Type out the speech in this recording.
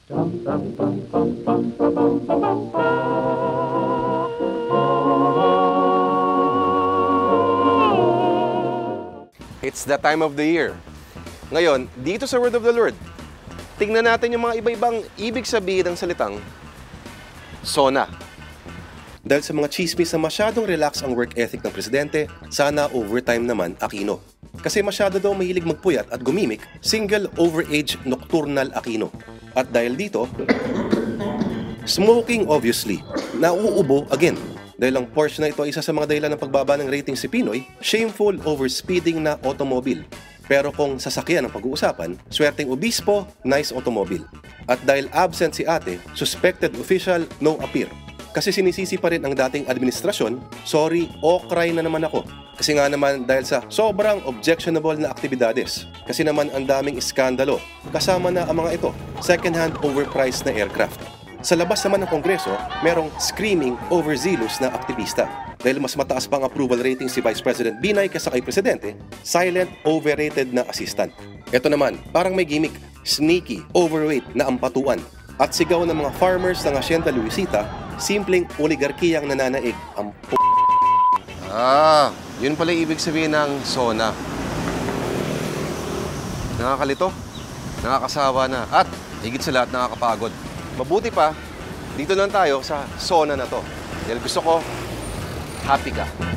It's the time of the year. Ngayon, dito sa Word of the Lord, tingnan natin yung mga iba-ibang ibig sabihin ng salitang SONA. Dahil sa mga chismis na masyadong relax ang work ethic ng presidente, sana overtime naman Aquino. Kasi masyado daw mahilig magpuyat at gumimik, single overage nocturnal Aquino. At dahil dito, smoking obviously, nauubo again. Dahil ang Porsche na ito ay isa sa mga dahilan ng pagbaba ng rating si Pinoy, shameful overspeeding na automobile. Pero kung sasakyan ang pag-uusapan, swerteng obispo, nice automobile. At dahil absent si ate, suspected official, no appear. Kasi sinisisi pa rin ang dating administrasyon, sorry, okray na naman ako. Kasi nga naman dahil sa sobrang objectionable na aktibidades. Kasi naman ang daming iskandalo. Kasama na ang mga ito, second-hand overpriced na aircraft. Sa labas naman ng Kongreso, merong screaming overzealous na aktivista. Dahil mas mataas pang approval rating si Vice President Binay kaysa kay Presidente, silent, overrated na assistant. Ito naman, parang may gimmick, sneaky, overweight na ampatuan. At sigaw ng mga farmers ng Hacienda Luisita, simpleng oligarkiyang nananaig ang yun pala ibig sabihin ng SONA. Nakakalito, nakakasawa na, at higit sa lahat nakakapagod. Mabuti pa, dito lang tayo sa SONA na to. Dahil gusto ko, happy ka.